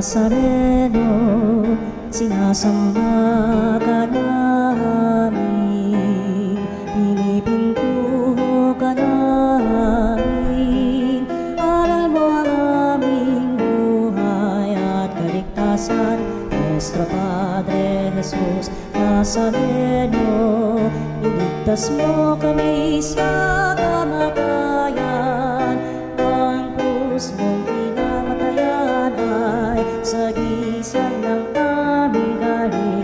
Nazareno, sinasamba ka namin, pinipinto ka namin, aral mo ang aming buhay at kaligtasan. Nuestro Padre Jesus Nazareno, iligtas mo kami sa kamatayan, ang krus mong pinamatayan ay sagisag ng aming kaligtasan.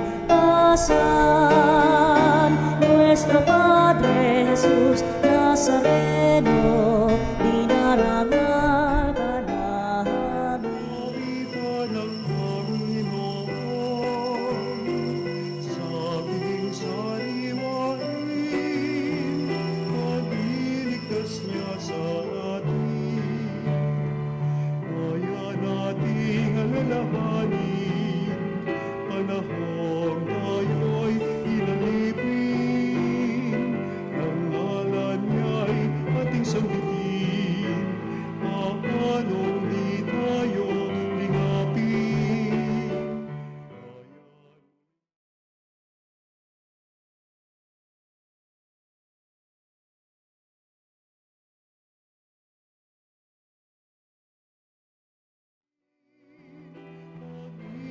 Nuestro Padre Jesus Nazareno, dinarangal ka namin. Salita ng Panginoon, sabing sariwain, pag-iligtas niya sa atin. Kaya nating alalahanin, panahon tayo'y ilalipin, ang ngalan niya'y ating sanggitin, paanong di tayo ligapin.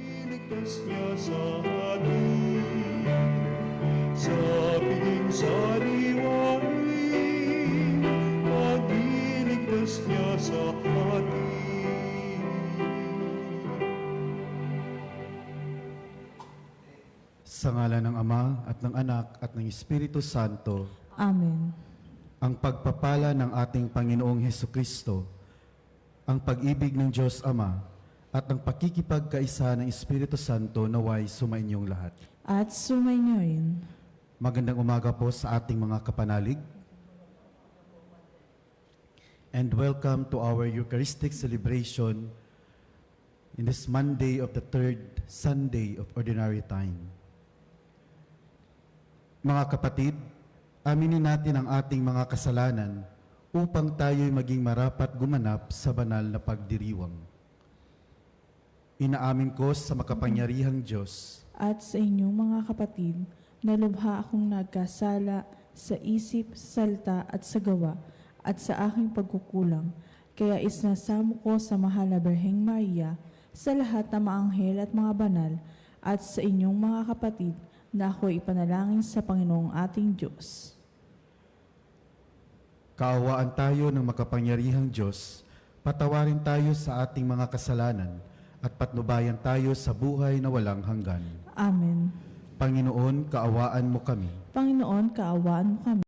Iligtas niya sa atin, sa piging sariwain, pag-iligtas niya sa atin. Sa ngalan ng Ama at ng Anak at ng Espiritu Santo, Amen. ang pagpapala ng ating Panginoong Hesukristo, ang pag-ibig ng Diyos Ama, at ang pakikipagkaisa ng Espiritu Santo naway sumainyong lahat. At sumainyo rin. Magandang umaga po sa ating mga kapanalig. And welcome to our Eucharistic celebration in this Monday of the third Sunday of Ordinary Time. Mga kapatid, aminin natin ang ating mga kasalanan upang tayo'y maging marapat gumanap sa banal na pagdiriwang. Inaamin ko sa makapangyarihang Diyos At sa inyong mga kapatid, na lubha akong nagkasala sa isip, salita at sa gawa at sa aking pagkukulang. Kaya isnasamo ko sa mahal na Birheng Maria, sa lahat ng mga anghel at mga banal, at sa inyong mga kapatid, na ako'y ipanalangin sa Panginoong ating Diyos. Kaawaan tayo ng makapangyarihang Diyos, patawarin tayo sa ating mga kasalanan, at patnubayan tayo sa buhay na walang hanggan. Amen. Panginoon, kaawaan mo kami. Panginoon, kaawaan mo kami.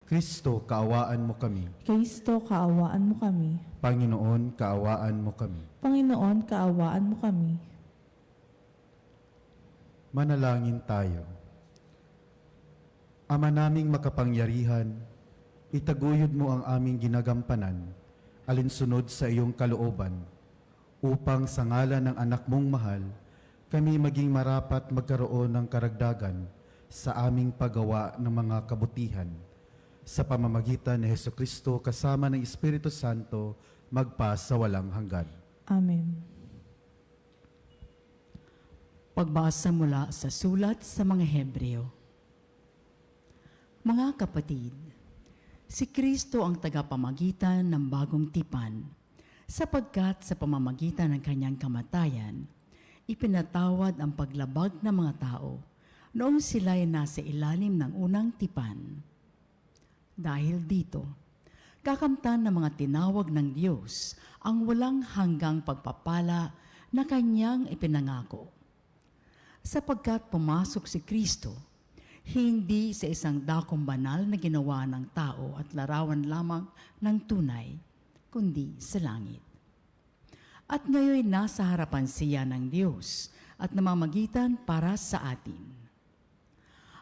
Kristo, kaawaan mo kami. Kristo, kaawaan mo kami. Panginoon, kaawaan mo kami. Panginoon, kaawaan mo kami. Manalangin tayo. Ama naming makapangyarihan, itaguyod mo ang aming ginagampanan, alinsunod sa iyong kalooban, upang sa ngalan ng anak mong mahal, kami maging marapat magkaroon ng karagdagan sa aming paggawa ng mga kabutihan. Sa pamamagitan ni Hesukristo kasama ng Espiritu Santo, magpa sa walang hanggan. Amen. Pagbasa mula sa sulat sa mga Hebreo. Mga kapatid, si Kristo ang tagapamagitan ng bagong tipan, sapagkat sa pamamagitan ng kanyang kamatayan, ipinatawad ang paglabag ng mga tao noong sila'y nasa ilalim ng unang tipan. Dahil dito, kakamtan ng mga tinawag ng Diyos ang walang hanggang pagpapala na kanyang ipinangako. Sapagkat pumasok si Kristo, hindi sa isang dakong banal na ginawa ng tao at larawan lamang ng tunay, kundi sa langit. At ngayon nasa harapan siya ng Diyos at namamagitan para sa atin.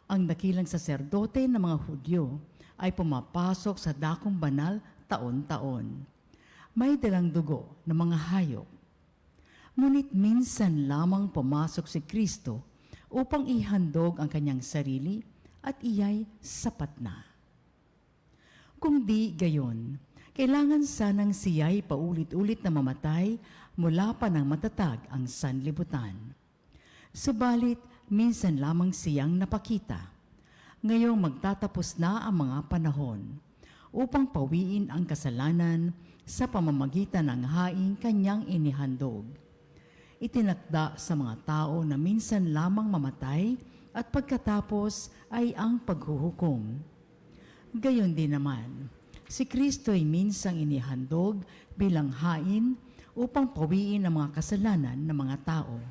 Ang dakilang saserdote ng mga Hudyo ay pumapasok sa dakong banal taon-taon. May dalang dugo ng mga hayop. Ngunit minsan lamang pumasok si Kristo upang ihandog ang kanyang sarili at iyay sapat na. Kung di gayon, Kailangan sanang siya'y paulit-ulit na mamatay mula pa nang matatag ang sanlibutan. Subalit, minsan lamang siyang napakita. Ngayong magtatapos na ang mga panahon upang pawiin ang kasalanan sa pamamagitan ng haing kanyang inihandog. Itinakda sa mga tao na minsan lamang mamatay at pagkatapos ay ang paghuhukom. Gayon din naman, si Kristo ay minsang inihandog bilang hain upang pawiin ang mga kasalanan ng mga tao.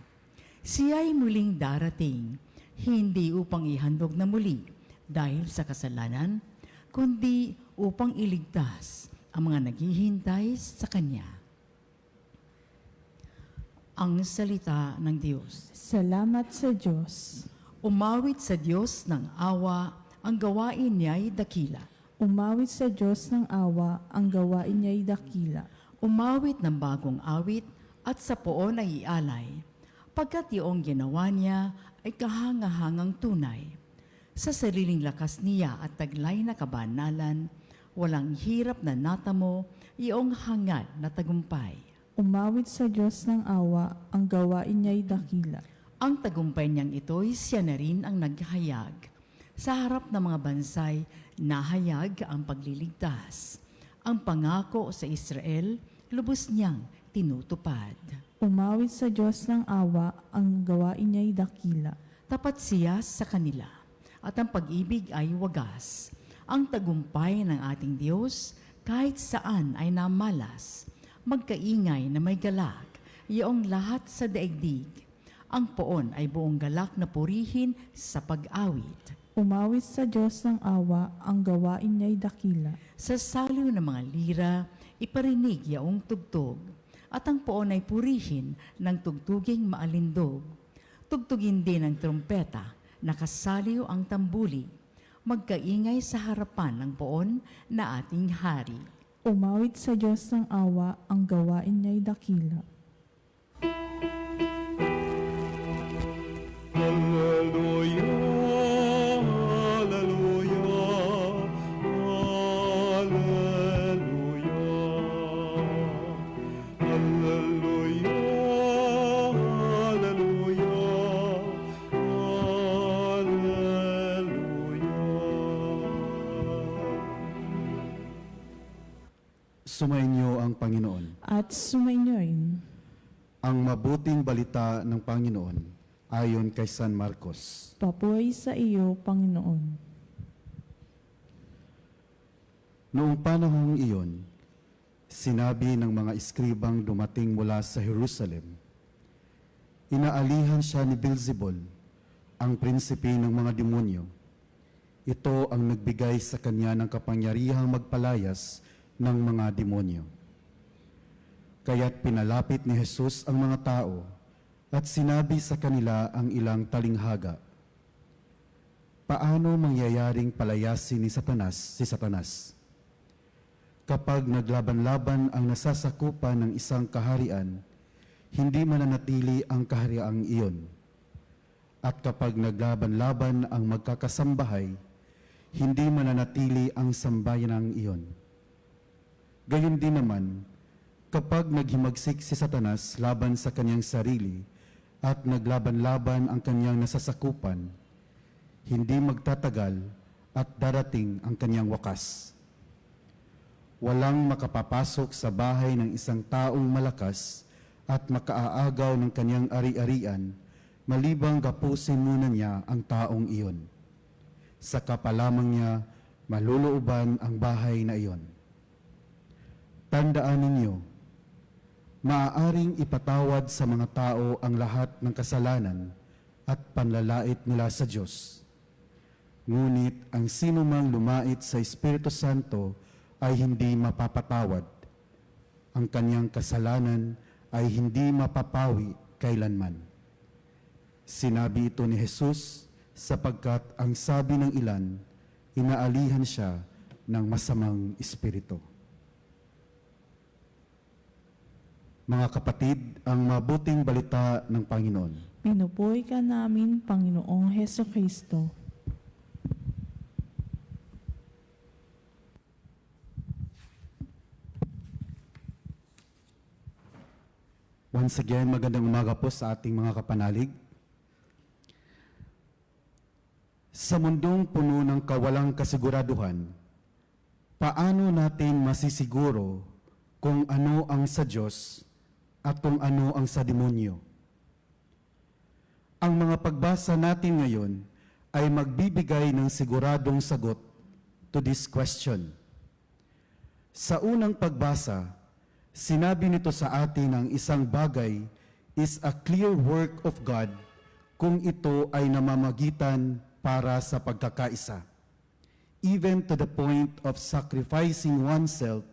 Siya ay muling darating, hindi upang ihandog na muli dahil sa kasalanan, kundi upang iligtas ang mga naghihintay sa Kanya. Ang salita ng Diyos. Salamat sa Diyos. Umawit sa Diyos ng awa, ang gawain niya'y dakila. Umawit sa Diyos ng awa, ang gawain niya'y dakila. Umawit ng bagong awit at sa poon ay ialay, pagkat iyong ginawa niya ay kahangahangang tunay. Sa sariling lakas niya at taglay na kabanalan, walang hirap na natamo iyong hangad na tagumpay. Umawit sa Diyos ng awa, ang gawain niya'y dakila. Ang tagumpay niyang ito'y siya na rin ang naghayag. Sa harap ng mga bansay, nahayag ang pagliligtas. Ang pangako sa Israel, lubos niyang tinutupad. Umawit sa Diyos ng awa, ang gawain niya'y dakila. Tapat siya sa kanila, at ang pag-ibig ay wagas. Ang tagumpay ng ating Diyos, kahit saan ay namalas. Magkaingay na may galak, iyong lahat sa daigdig. Ang poon ay buong galak na purihin sa pag-awit. Umawit sa Diyos ng awa, ang gawain niya'y dakila. Sa saliw ng mga lira, iparinig yaong tugtog, at ang poon ay purihin ng tugtuging maalindog. Tugtugin din ng trumpeta, nakasaliw ang tambuli, magkaingay sa harapan ng poon na ating hari. Umawit sa Diyos ng awa, ang gawain niya'y dakila. Hallelujah, hallelujah, hallelujah. Hallelujah, hallelujah, hallelujah. Sumainyo ang Panginoon. At sumainyoin. Ang mabuting balita ng Panginoon ayon kay San Marcos. Papuri sa iyo, Panginoon. Noong panahong iyon, sinabi ng mga eskribang dumating mula sa Jerusalem, inaalihan siya ni Beelzebul, ang prinsipe ng mga demonyo. Ito ang nagbigay sa kanya ng kapangyarihang magpalayas ng mga demonyo. Kaya't pinalapit ni Jesus ang mga tao at sinabi sa kanila ang ilang talinghaga. Paano mangyayaring palayasin ni Satanas si Satanas? Kapag naglaban-laban ang nasasakupan ng isang kaharian, hindi mananatili ang kahariang iyon. At kapag naglaban-laban ang magkakasambahay, hindi mananatili ang sambayanang iyon. Gayon din naman, kapag naghimagsik si Satanas laban sa kanyang sarili at naglaban-laban ang kanyang nasasakupan, hindi magtatagal at darating ang kanyang wakas. Walang makapapasok sa bahay ng isang taong malakas at makaaagaw ng kanyang ari-arian, malibang gapusin muna niya ang taong iyon. Saka pa lamang niya malulooban ang bahay na iyon. Tandaan ninyo, maaaring ipatawad sa mga tao ang lahat ng kasalanan at panlalait nila sa Diyos. Ngunit ang sinumang lumait sa Espiritu Santo ay hindi mapapatawad. Ang kanyang kasalanan ay hindi mapapawi kailanman. Sinabi ito ni Jesus sapagkat ang sabi ng ilan, inaalihan siya ng masamang espiritu. Mga kapatid, ang mabuting balita ng Panginoon. Pinupuri ka namin, Panginoong Heso Kristo. Once again, magandang umaga po sa ating mga kapanalig. Sa mundong puno ng kawalang kasiguraduhan, paano natin masisiguro kung ano ang sa Diyos at kung ano ang sa demonyo? Ang mga pagbasa natin ngayon ay magbibigay ng siguradong sagot to this question. Sa unang pagbasa, sinabi nito sa atin ang isang bagay is a clear work of God kung ito ay namamagitan para sa pagkakaisa. Even to the point of sacrificing oneself,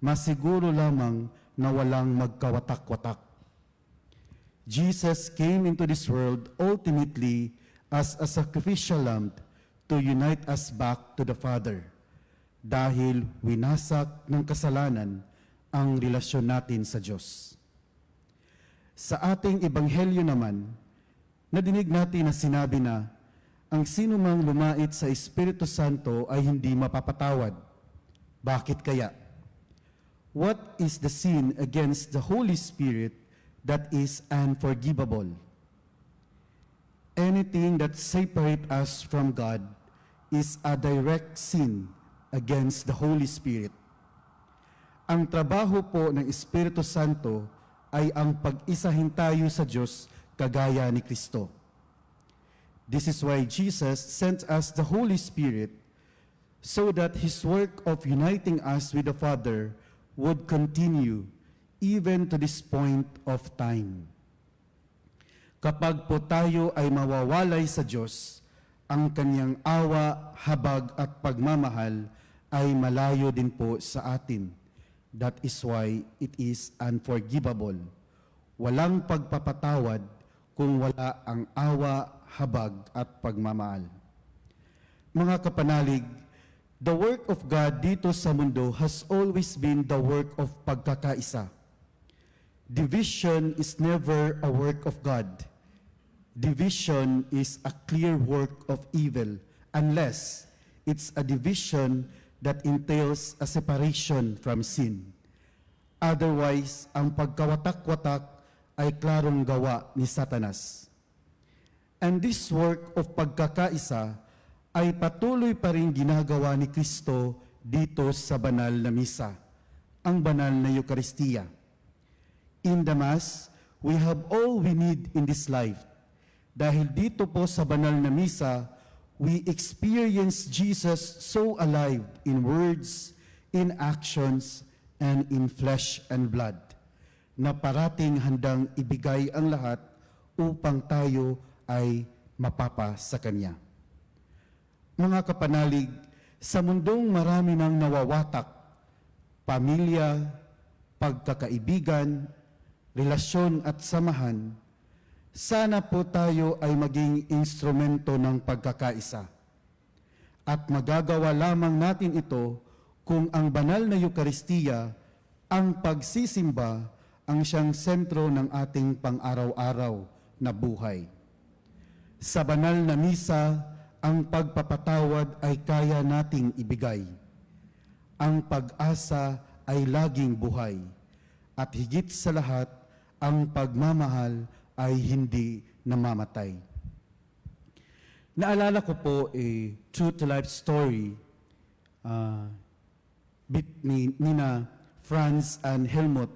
masiguro lamang na walang magkawatak-watak. Jesus came into this world ultimately as a sacrificial lamb to unite us back to the Father, dahil winasak ng kasalanan ang relasyon natin sa Diyos. Sa ating ebanghelyo naman, nadinig natin na sinabi na ang sino mang lumait sa Espiritu Santo ay hindi mapapatawad. Bakit kaya? What is the sin against the Holy Spirit that is unforgivable? Anything that separates us from God is a direct sin against the Holy Spirit. Ang trabaho po ng Espiritu Santo ay ang pag-isahin tayo sa Diyos kagaya ni Kristo. This is why Jesus sent us the Holy Spirit so that His work of uniting us with the Father would continue even to this point of time. Kapag po tayo ay mawawalay sa Diyos, ang Kanyang awa, habag at pagmamahal ay malayo din po sa atin. That is why it is unforgivable. Walang pagpapatawad kung wala ang awa, habag at pagmamahal. Mga kapanalig, the work of God dito sa mundo has always been the work of pagkakaisa. Division is never a work of God. Division is a clear work of evil unless it's a division that entails a separation from sin. Otherwise, ang pagkawatak-watak ay klarong gawa ni Satanas. And this work of pagkakaisa ay patuloy pa rin ginagawa ni Kristo dito sa banal na misa, ang banal na Eucharistia. In the Mass, we have all we need in this life. Dahil dito po sa banal na misa, we experience Jesus so alive in words, in actions, and in flesh and blood, na parating handang ibigay ang lahat upang tayo ay mapapa sa Kanya. Mga kapanalig, sa mundong marami nang nawawatak, pamilya, pagkakaibigan, relasyon at samahan, sana po tayo ay maging instrumento ng pagkakaisa. At magagawa lamang natin ito kung ang banal na Eucharistia, ang pagsisimba, ang siyang sentro ng ating pang-araw-araw na buhay. Sa banal na misa, ang pagpapatawad ay kaya nating ibigay. Ang pag-asa ay laging buhay. At higit sa lahat, ang pagmamahal ay hindi namamatay. Naalala ko po a true-to-life story nina Franz and Helmut.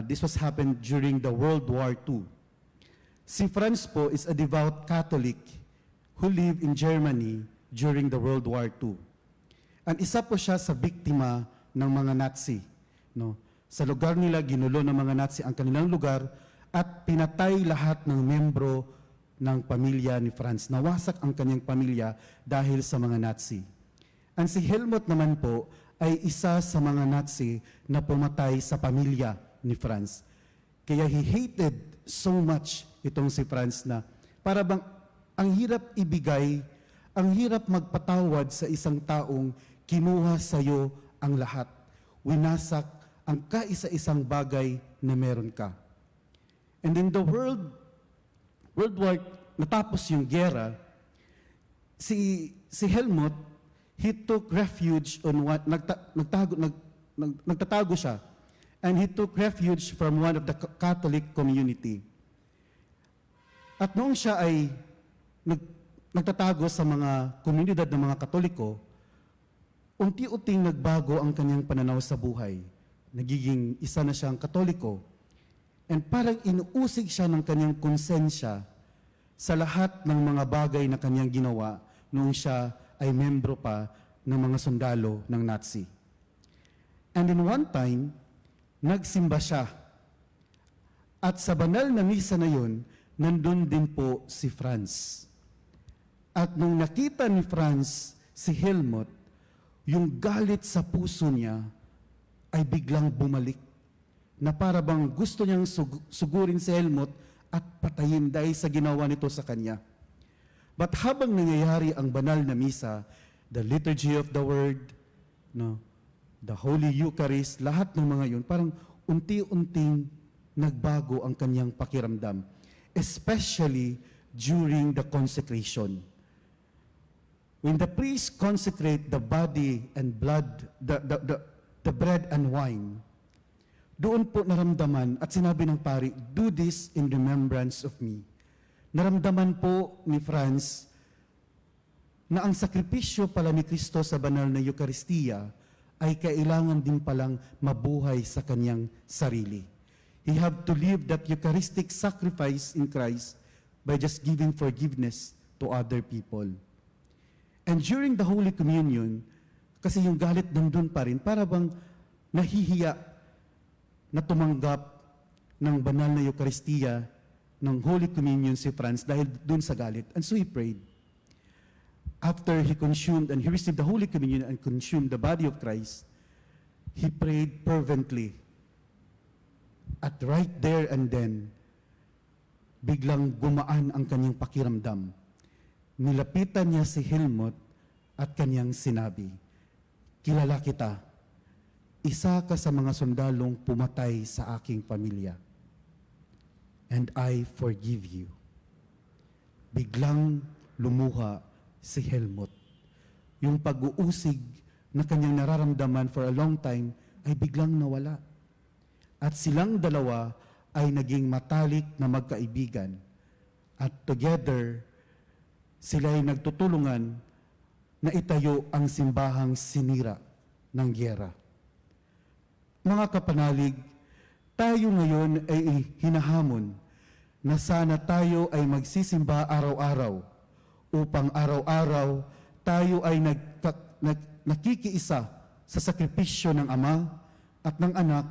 This was happened during the World War II. Si Franz po is a devout Catholic who lived in Germany during the World War II. And isa po siya sa biktima ng mga Nazi. No? Sa lugar nila, ginulo ng mga Nazi ang kanilang lugar at pinatay lahat ng membro ng pamilya ni Franz. Nawasak ang kanyang pamilya dahil sa mga Nazi. And si Helmut naman po ay isa sa mga Nazi na pumatay sa pamilya ni Franz. Kaya he hated so much itong si Franz na para bang ang hirap ibigay, ang hirap magpatawad sa isang taong kinuha sa iyo ang lahat. Winasak ang kaisa-isang bagay na meron ka. And in the World War, natapos yung gera, si Helmut, he took refuge on nagtatago siya. and he took refuge from one of the Catholic community. At noong siya ay nagtatago sa mga komunidad ng mga Katoliko, unti-unting nagbago ang kanyang pananaw sa buhay. Nagiging isa na siyang Katoliko. And parang inuusig siya ng kanyang konsensya sa lahat ng mga bagay na kanyang ginawa noong siya ay membro pa ng mga sundalo ng Nazi. And in one time, nagsimba siya. At sa banal na misa na yun, nandun din po si Franz. At nung nakita ni Franz si Helmut, yung galit sa puso niya ay biglang bumalik. Na para bang gusto niyang sugurin si Helmut at patayin dahil sa ginawa nito sa kanya. But habang nangyayari ang banal na misa, the liturgy of the word, no, the Holy Eucharist, lahat ng mga yun, parang unti-unting nagbago ang kanyang pakiramdam. Especially during the consecration. When the priest consecrate the body and blood, the bread and wine, doon po naramdaman at sinabi ng pari, do this in remembrance of me. Naramdaman po ni Franz na ang sakripisyo pala ni Kristo sa banal na Eucharistia ay kailangan din palang mabuhay sa kanyang sarili. He have to live that Eucharistic sacrifice in Christ by just giving forgiveness to other people. And during the Holy Communion, kasi yung galit nandun pa rin, para bang nahihiya na tumanggap ng banal na Eucharistia ng Holy Communion si Franz dahil dun sa galit. And so he prayed. After he consumed and he received the Holy Communion and consumed the body of Christ, he prayed fervently. At right there and then, biglang gumaan ang kanyang pakiramdam. Nilapitan niya si Helmut at kanyang sinabi, kilala kita. Isa ka sa mga sundalong pumatay sa aking pamilya. And I forgive you. Biglang lumuha si Helmut. Yung pag-uusig na kanyang nararamdaman for a long time ay biglang nawala. At silang dalawa ay naging matalik na magkaibigan. At together, sila ay nagtutulungan na itayo ang simbahang sinira ng gyera. Mga kapanalig, tayo ngayon ay hinahamon na sana tayo ay magsisimba araw-araw upang araw-araw tayo ay nakikiisa sa sakripisyo ng Ama at ng Anak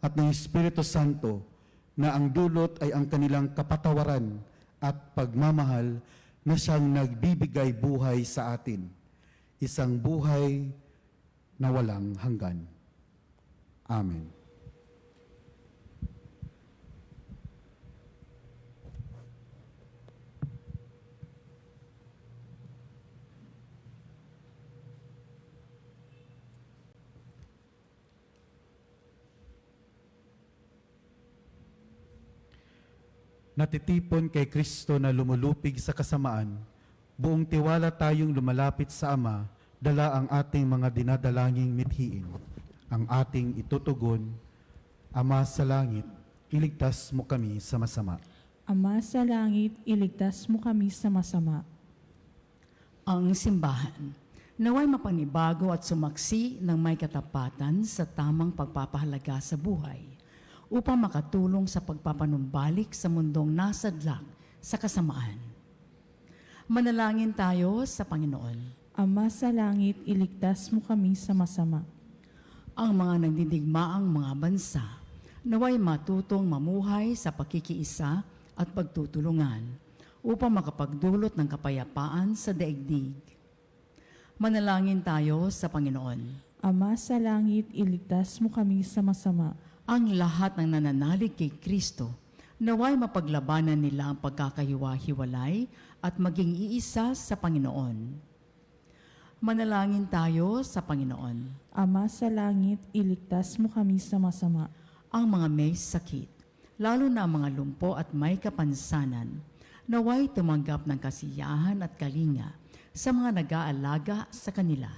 at ng Espiritu Santo na ang dulot ay ang kanilang kapatawaran at pagmamahal na siyang nagbibigay buhay sa atin. Isang buhay na walang hanggan. Amen. Natitipon kay Kristo na lumulupig sa kasamaan, buong tiwala tayong lumalapit sa Ama, dala ang ating mga dinadalangin mithiin. Ang ating itutugon, Ama sa langit, iligtas mo kami sa masama. Ama sa langit, iligtas mo kami sa masama. Ang simbahan, naway mapanibago at sumaksi ng may katapatan sa tamang pagpapahalaga sa buhay upang makatulong sa pagpapanumbalik sa mundong nasadlak sa kasamaan. Manalangin tayo sa Panginoon. Ama sa langit, iligtas mo kami sa masama. Ang mga nagdidigmaang mga bansa, naway matutong mamuhay sa pakikiisa at pagtutulungan upang makapagdulot ng kapayapaan sa daigdig. Manalangin tayo sa Panginoon. Ama sa langit, iligtas mo kami sa masama. Ang lahat ng nananalig kay Kristo, naway mapaglabanan nila ang pagkakahiwa-hiwalay at maging iisa sa Panginoon. Manalangin tayo sa Panginoon. Ama sa langit, iligtas mo kami sa masama. Ang mga may sakit, lalo na ang mga lumpo at may kapansanan, naway tumanggap ng kasiyahan at kalinga sa mga nag-aalaga sa kanila.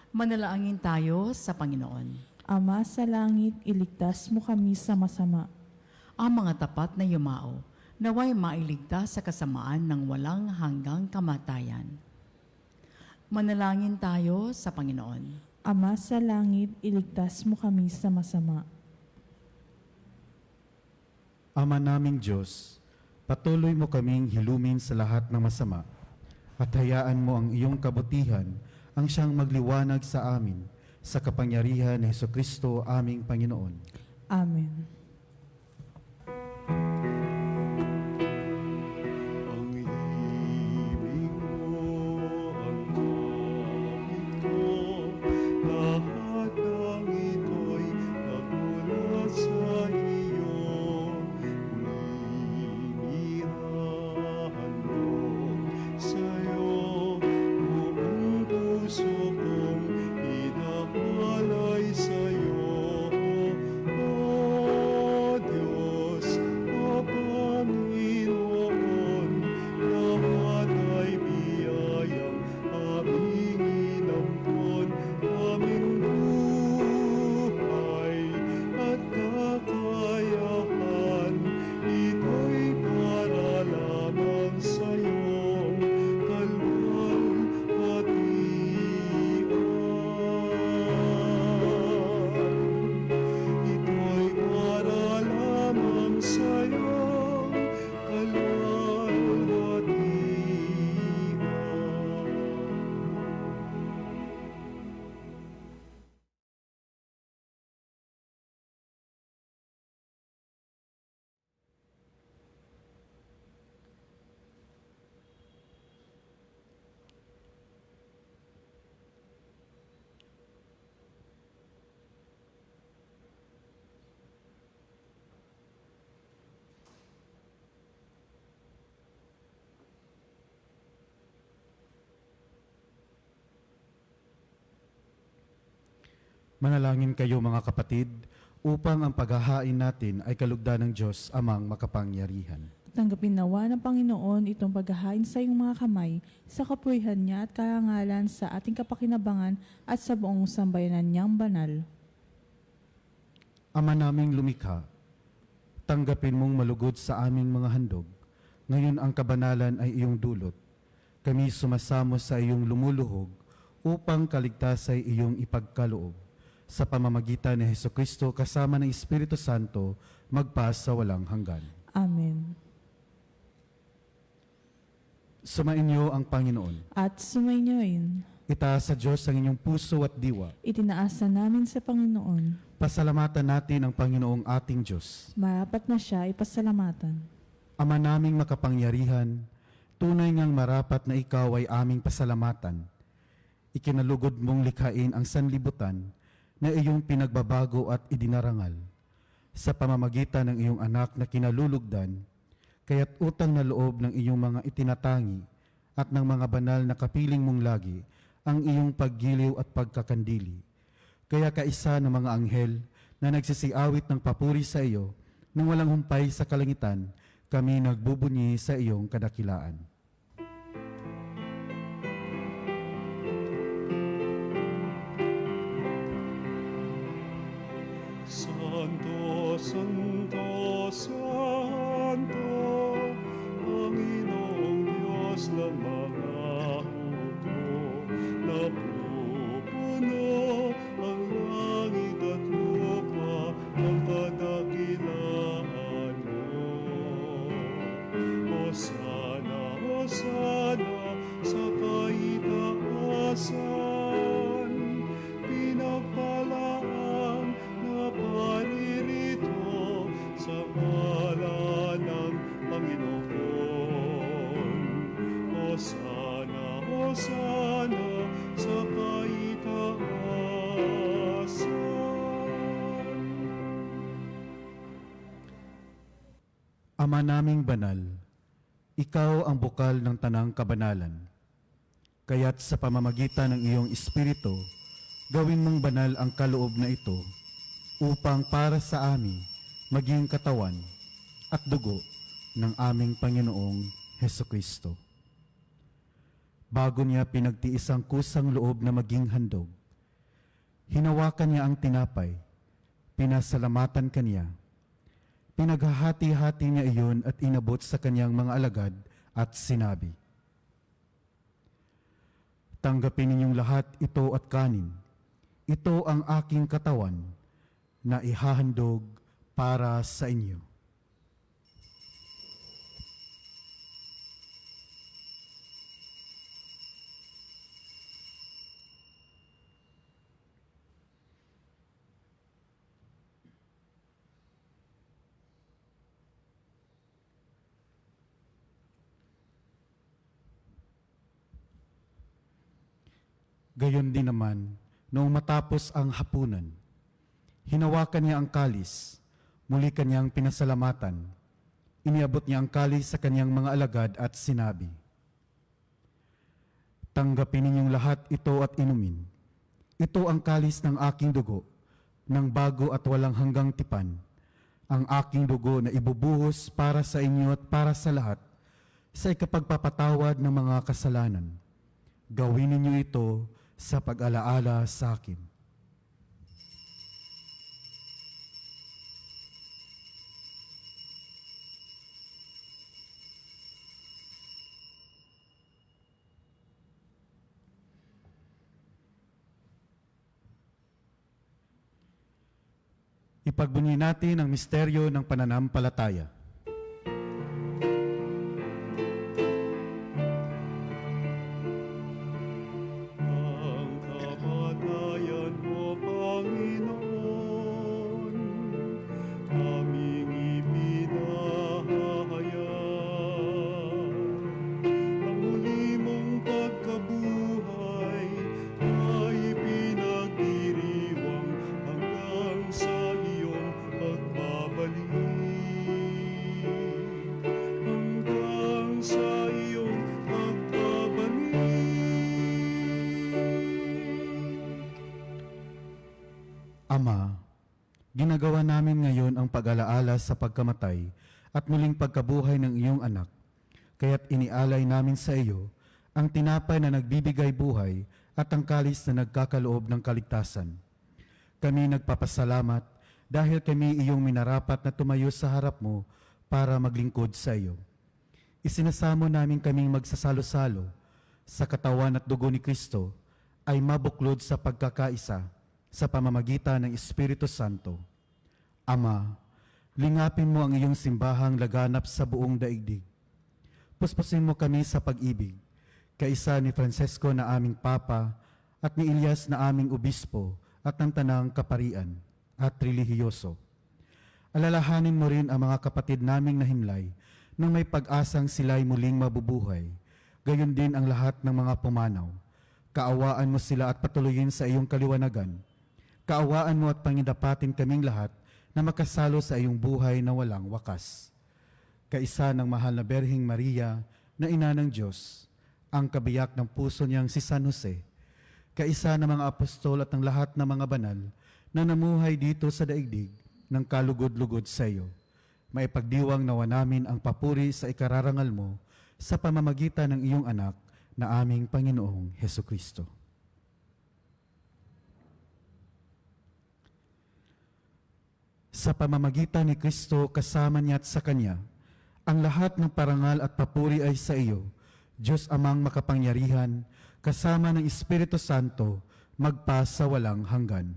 Manalangin tayo sa Panginoon. Ama sa langit, iligtas mo kami sa masama. Ang mga tapat na yumao, naway mailigtas sa kasamaan ng walang hanggang kamatayan. Manalangin tayo sa Panginoon. Ama sa langit, iligtas mo kami sa masama. Ama naming Diyos, patuloy mo kaming hilumin sa lahat ng masama at hayaan mo ang iyong kabutihan ang siyang magliwanag sa amin sa kapangyarihan ni Hesukristo aming Panginoon. Amen. Ang ibig mo, ang kapit ko, lahat ng ito'y nagmula sa iyo. Inihahandog sa'yo, buong puso kong inahalay sa'yo. O Diyos, O Panginoon, lahat ay biyayang aming inampon, aming buhay at kakayahan. Ito'y para lamang sa'yong kalwalhatian. Ito'y para lamang sa'yong kalwalhatian. Manalangin kayo mga kapatid, upang ang paghahain natin ay kalugdan ng Diyos amang makapangyarihan. Tanggapin nawa ng Panginoon itong paghahain sa iyong mga kamay, sa kapurihan niya at karangalan sa ating kapakinabangan at sa buong sambayanan niyang banal. Ama naming lumikha, tanggapin mong malugod sa aming mga handog. Ngayon ang kabanalan ay iyong dulot. Kami sumasamo sa iyong lumuluhog upang kaligtas ay iyong ipagkaloob. Sa pamamagitan ni Hesukristo kasama ng Espiritu Santo, magpa sa walang hanggan. Amen. Sumainyo ang Panginoon. At sumainyoin, Itaas sa Diyos ang inyong puso at diwa. itinaasa namin sa Panginoon. Pasalamatan natin ang Panginoong ating Diyos. Marapat na siya ipasalamatan. Ama naming makapangyarihan, tunay ngang marapat na ikaw ay aming pasalamatan. Ikinalugod mong likhain ang sanlibutan na iyong pinagbabago at idinarangal. Sa pamamagitan ng iyong anak na kinalulugdan, kaya't utang na loob ng iyong mga itinatangi at ng mga banal na kapiling mong lagi ang iyong paggiliw at pagkakandili. Kaya kaisa ng mga anghel na nagsisiawit ng papuri sa iyo, nang walang humpay sa kalangitan, kami nagbubunyi sa iyong kadakilaan. Santo, Santo, Santo, Panginoong Diyos ng mga hukbo, napupuno ang langit at lupa ng kadakilaan mo. Hosana, Hosana, sa kaitaasan, pinagpalaan na paririto sa ngalan ng Panginoon. Hosana, Hosana, sa kaitaasan. Ama naming banal, ikaw ang bukal ng tanang kabanalan. Kaya't sa pamamagitan ng iyong Espiritu, gawin mong banal ang kaloob na ito upang para sa amin maging katawan at dugo ng aming Panginoong Hesukristo. Bago niya pinagtiis ang kusang loob na maging handog, hinawakan niya ang tinapay, pinasalamatan kaniya. Pinaghahati-hati niya iyon at inabot sa kanyang mga alagad at sinabi, "Tanggapin ninyong lahat ito at kanin. Ito ang aking katawan na ihahandog para sa inyo." Gayon din naman, noong matapos ang hapunan, hinawakan niya ang kalis, muli kanyang pinasalamatan. Iniabot niya ang kalis sa kanyang mga alagad at sinabi, "Tanggapin ninyong lahat ito at inumin. Ito ang kalis ng aking dugo, ng bago at walang hanggang tipan, ang aking dugo na ibubuhos para sa inyo at para sa lahat, sa ikapagpapatawad ng mga kasalanan. Gawin ninyo ito sa pag-alaala sa akin." Ipagbunyi natin ang misteryo ng pananampalataya. Ang kamatayan mo, Panginoon, aming ipinahayag. Ang muli mong pagkabuhay ay pinagdiriwang hanggang sa iyong pagbabalik. Hanggang sa iyong pagbabalik. Ama, ginagawa namin ngayon ang pag-alaala sa pagkamatay at muling pagkabuhay ng iyong anak. Kaya't inialay namin sa iyo ang tinapay na nagbibigay buhay at ang kalis na nagkakaloob ng kaligtasan. Kami nagpapasalamat dahil kami iyong minarapat na tumayo sa harap mo para maglingkod sa iyo. Isinasamo namin kaming magsasalo-salo sa katawan at dugo ni Kristo ay mabuklod sa pagkakaisa sa pamamagitan ng Espiritu Santo. Ama, lingapin mo ang iyong simbahang laganap sa buong daigdig. Puspusin mo kami sa pag-ibig, kaisa ni Francesco na aming Papa at ni Elias na aming Obispo at ng Tanang Kaparian at Relihiyoso. Alalahanin mo rin ang mga kapatid naming nahimlay nang may pag-asang sila'y muling mabubuhay, gayon din ang lahat ng mga pumanaw. Kaawaan mo sila at patuloyin sa iyong kaliwanagan. Kaawaan mo at pangindapatin kaming lahat na makasalo sa iyong buhay na walang wakas. Kaisa ng mahal na Berhing Maria na ina ng Diyos, ang kabiyak ng puso niyang si San Jose, kaisa ng mga apostol at ng lahat ng mga banal na namuhay dito sa daigdig ng kalugod-lugod sa iyo, maipagdiwang nawa namin ang papuri sa ikararangal mo sa pamamagitan ng iyong anak na aming Panginoong Hesukristo. Sa pamamagitan ni Kristo kasama niya at sa Kanya, ang lahat ng parangal at papuri ay sa iyo, Diyos Amang makapangyarihan, kasama ng Espiritu Santo, magpa sa walang hanggan.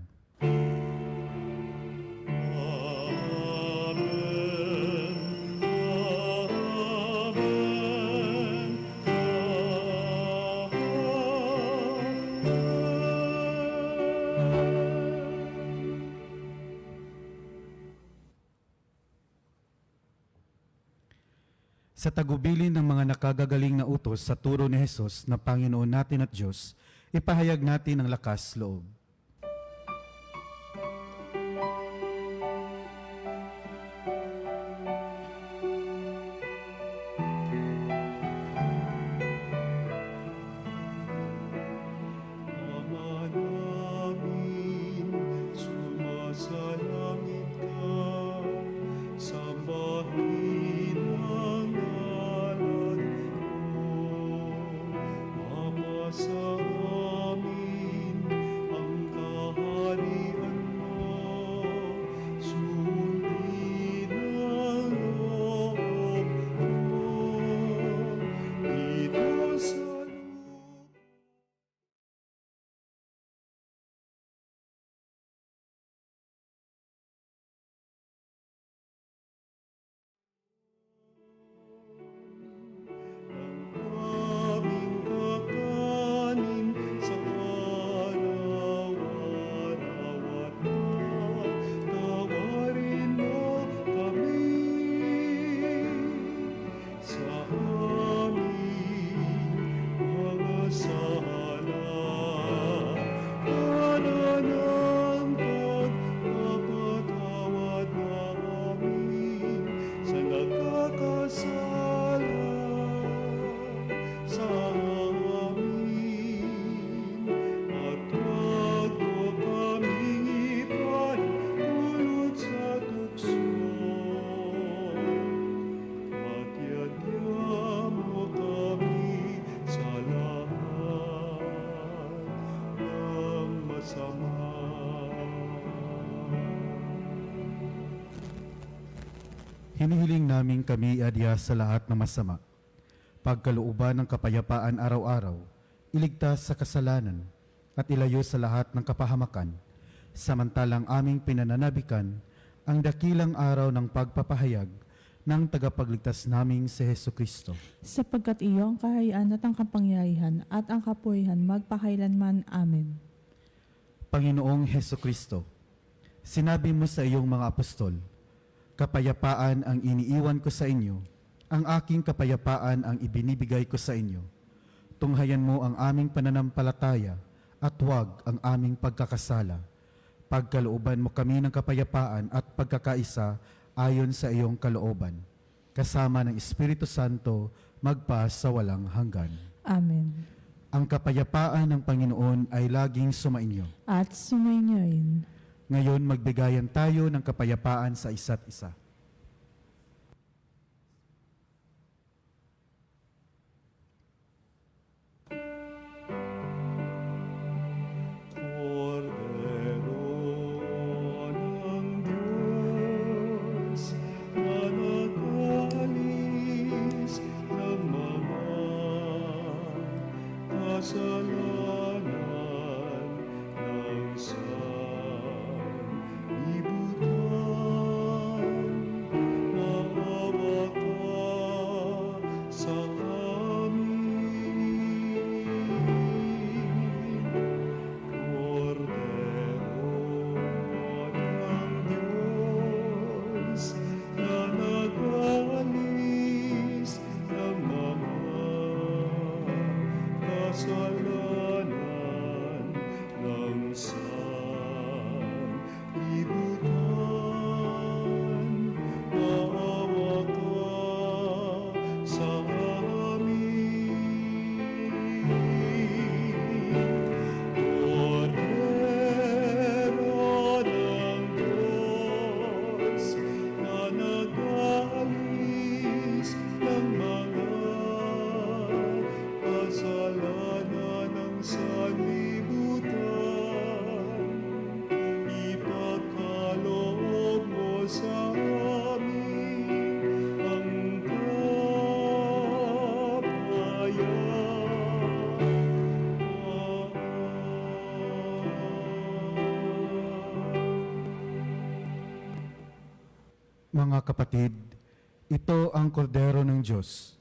Sa tagubilin ng mga nakagagaling na utos sa turo ni Jesus na Panginoon natin at Diyos, ipahayag natin ang lakas loob. Ama namin, sumasalangit ka, sambahin ang ngalan mo. Mapasa amin ang Hinihiling namin kami adya sa lahat ng masama, pagkalooban ng kapayapaan araw-araw, iligtas sa kasalanan, at ilayo sa lahat ng kapahamakan, samantalang aming pinananabikan ang dakilang araw ng pagpapahayag ng tagapagligtas naming si Hesu Kristo. Sapagkat iyo ang kahayaan at ang kapangyarihan at ang kapurihan magpakailanman. Amen. Panginoong Hesu Kristo, sinabi mo sa iyong mga apostol, kapayapaan ang iniiwan ko sa inyo, ang aking kapayapaan ang ibinibigay ko sa inyo. Tunghayan mo ang aming pananampalataya at huwag ang aming pagkakasala. Pagkalooban mo kami ng kapayapaan at pagkakaisa ayon sa iyong kalooban. Kasama ng Espiritu Santo, magpa sa walang hanggan. Amen. Ang kapayapaan ng Panginoon ay laging sumainyo. At sumainyo rin. Ngayon magbigayan tayo ng kapayapaan sa isa't isa. Cordero ng Diyos, na nag-alis ng mga kasalanan ng sanlibutan, maawa ka sa amin. Cordero ng Diyos, na nag-alis ng mga kasalanan ng sanlibutan, maawa ka sa amin. Cordero ng Diyos, na nag-alis ng mga kasalanan ng sanlibutan, ipagkaloob mo sa amin ang Mga kapatid, ito ang kordero ng Diyos.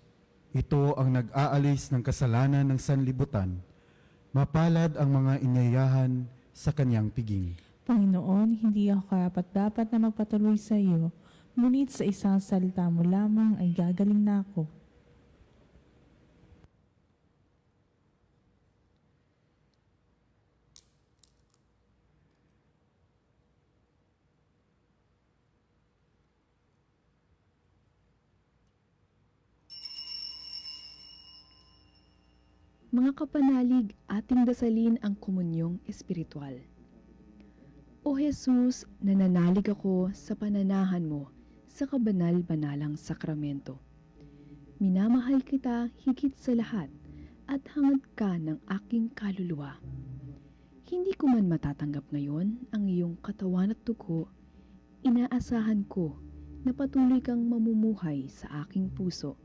Ito ang nag-aalis ng kasalanan ng sanlibutan. Mapalad ang mga inyayahan sa kanyang piging. Panginoon, hindi ako karapat-dapat na magpatuloy sa iyo, ngunit sa isang salita mo lamang ay gagaling na ako. Mga kapanalig, ating dasalin ang komunyong espiritual. O Jesus, nananalig ako sa pananahan mo sa kabanal-banalang sakramento. Minamahal kita higit sa lahat at hangad ka ng aking kaluluwa. Hindi ko man matatanggap ngayon ang iyong katawan at dugo, inaasahan ko na patuloy kang mamumuhay sa aking puso.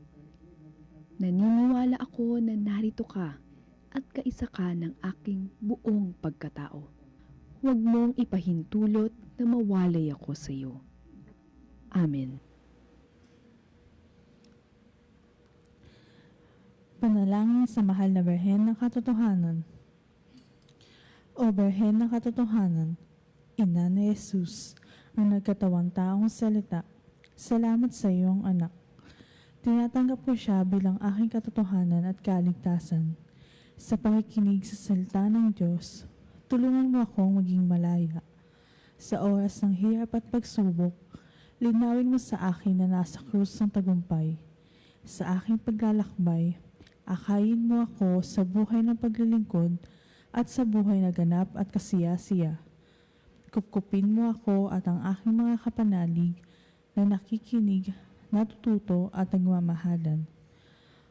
Naniniwala ako na narito ka at kaisa ka ng aking buong pagkatao. Huwag mong ipahintulot na mawalay ako sa iyo. Amen. Panalangin sa mahal na Birhen ng Katotohanan. O Birhen ng Katotohanan, Ina ni Jesus, ang nagkatawang taong salita, salamat sa iyong anak. Tinatanggap ko siya bilang aking katotohanan at kaligtasan. Sa pakikinig sa salita ng Diyos, tulungan mo akong maging malaya. Sa oras ng hirap at pagsubok, linawin mo sa akin na nasa krus ng tagumpay. Sa aking paglalakbay, akayin mo ako sa buhay ng paglilingkod at sa buhay na ganap at kasiya-siya. Kupkupin mo ako at ang aking mga kapanalig na nakikinig, natututo at nagmamahalan.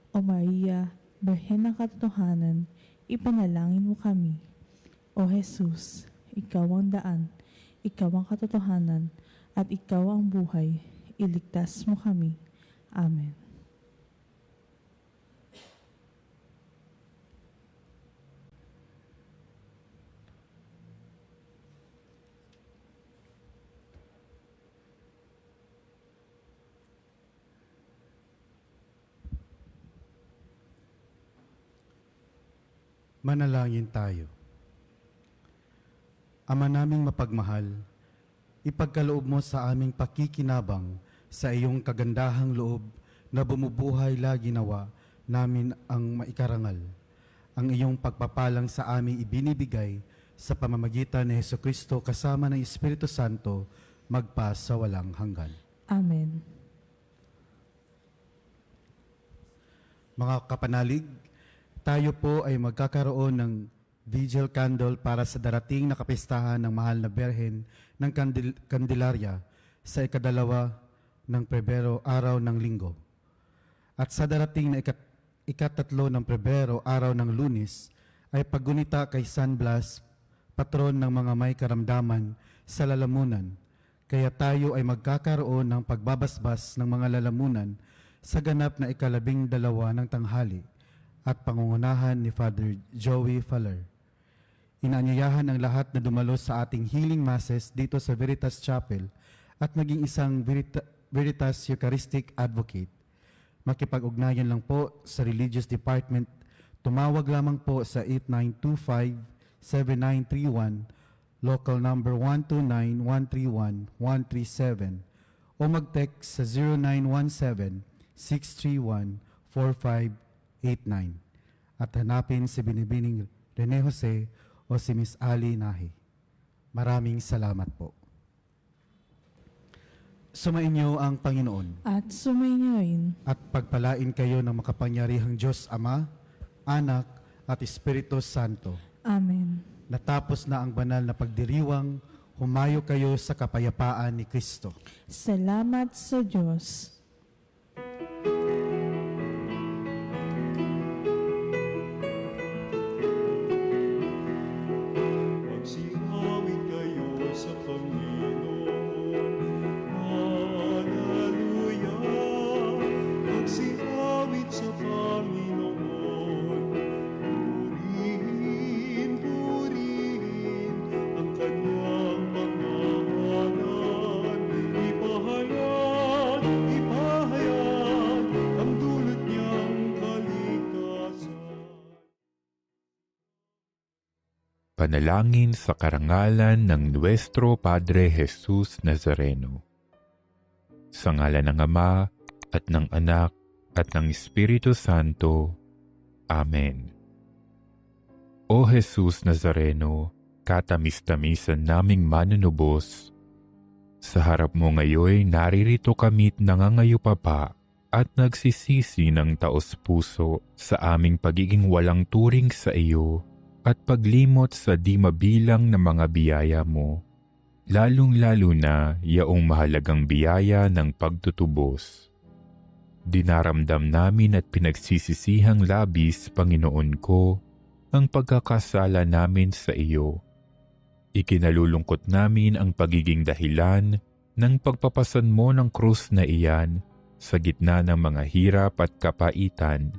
O Maria, Birhen ng Katotohanan, ipanalangin mo kami. O Jesus, ikaw ang daan, ikaw ang katotohanan, at ikaw ang buhay. iligtas mo kami. Amen. Manalangin tayo. Ama naming mapagmahal, ipagkaloob mo sa aming pakikinabang sa iyong kagandahang loob na bumubuhay lagi nawa namin ang maikarangal. Ang iyong pagpapalang sa aming ibinibigay sa pamamagitan ni Hesukristo kasama ng Espiritu Santo magpa sa walang hanggan. Amen. Mga kapanalig, tayo po ay magkakaroon ng vigil candle para sa darating na kapistahan ng Mahal na Birhen ng Candelaria sa ikadalawa ng Pebrero, araw ng Linggo. At sa darating na ikatatlo ng Pebrero, araw ng Lunes, ay paggunita kay San Blas, patron ng mga may karamdaman sa lalamunan. Kaya tayo ay magkakaroon ng pagbabasbas ng mga lalamunan sa ganap na ika-12 ng tanghali at pangungunahan ni Father Joey Faller. Inaanyayahan ang lahat na dumalo sa ating healing masses dito sa Veritas Chapel at maging isang Veritas Eucharistic Advocate. Makipag-ugnayan lang po sa Religious Department. Tumawag lamang po sa 8925-7931, local number 129-131-137 o mag-text sa 0917-631-4589 at hanapin si Binibining Rene Jose o si Miss Ali Nahi. Maraming salamat po. Sumainyo ang Panginoon At sumainyoin. at pagpalain kayo ng makapangyarihang Diyos Ama, Anak at Espiritu Santo. Amen. Natapos na ang banal na pagdiriwang, humayo kayo sa kapayapaan ni Kristo. Salamat sa Diyos. Magsihawin kayo sa Panginoon. Hallelujah! Magsihawin sa Panginoon. Purihin, purihin ang kanyang pangalan. Ipahayag, ipahayag ang dulot niyang kalikasan. Panalangin sa karangalan ng Nuestro Padre Jesus Nazareno. Sa ngalan ng Ama at ng Anak at ng Espiritu Santo. Amen. O Jesus Nazareno, katamis-tamisan naming manunubos, sa harap mo ngayon naririto kami't nangangayupapa at nagsisisi ng taos-puso sa aming pagiging walang turing sa iyo at paglimot sa di mabilang na mga biyaya mo, lalong-lalo na yaong mahalagang biyaya ng pagtutubos. Dinaramdam namin at pinagsisisihang labis, Panginoon ko, ang pagkakasala namin sa iyo. Ikinalulungkot namin ang pagiging dahilan ng pagpapasan mo ng krus na iyan sa gitna ng mga hirap at kapaitan,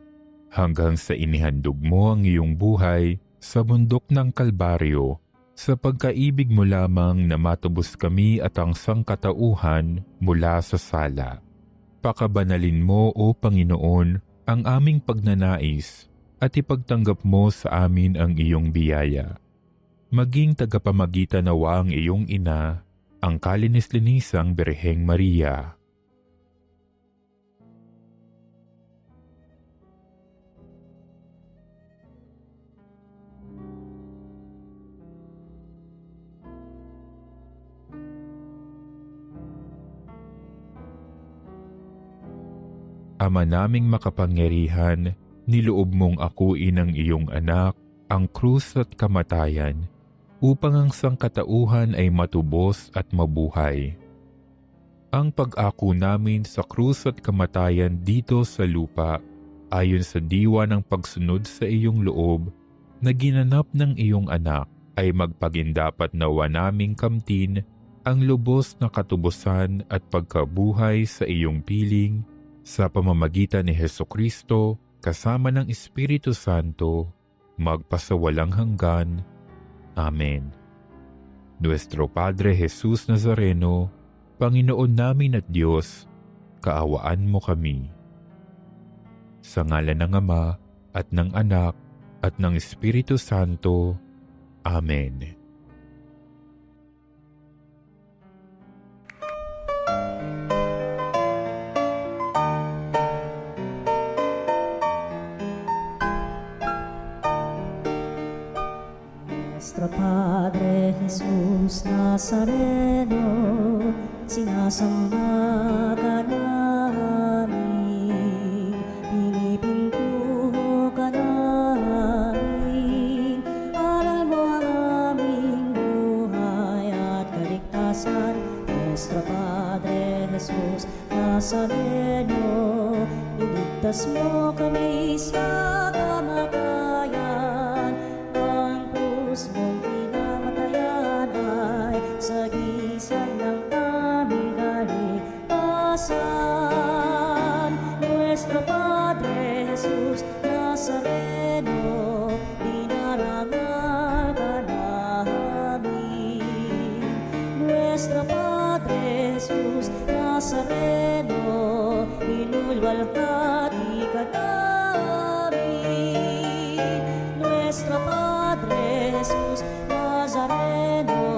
hanggang sa inihandog mo ang iyong buhay sa bundok ng Kalbaryo, sa pagkaibig mo lamang na matubos kami at ang sangkatauhan mula sa sala. Pakabanalin mo, O Panginoon, ang aming pagnanais at ipagtanggap mo sa amin ang iyong biyaya. Maging tagapamagitan nawa ang iyong ina, ang kalinis-linisang Birheng Maria. Ama naming makapangyarihan, niloob mong akuin ang iyong anak, ang krus at kamatayan, upang ang sangkatauhan ay matubos at mabuhay. Ang pag-ako namin sa krus at kamatayan dito sa lupa, ayon sa diwa ng pagsunod sa iyong loob, na ginanap ng iyong anak, ay magpagindapat nawa naming kamtin ang lubos na katubusan at pagkabuhay sa iyong piling sa pamamagitan ni Hesukristo kasama ng Espiritu Santo, magpasawalang hanggan. Amen. Nuestro Padre Jesus Nazareno, Panginoon namin at Diyos, kaawaan mo kami. Sa ngalan ng Ama at ng Anak at ng Espiritu Santo. Amen. Nuestro Padre Jesus Nazareno, sinasamba ka namin, pinipintuho ka namin, aral mo ang aming buhay at kaligtasan. Nuestro Padre Jesus Nazareno, iligtas mo kami sa kamatayan, ang krus mong pinamatayan ay sagisag ng aming kaligtasan. Nuestro Padre Jesus Nazareno, dinarangal ka namin. Nuestro Padre Jesus Nazareno, inulwalhati ka namin. Nuestro Padre Jesus Nazareno,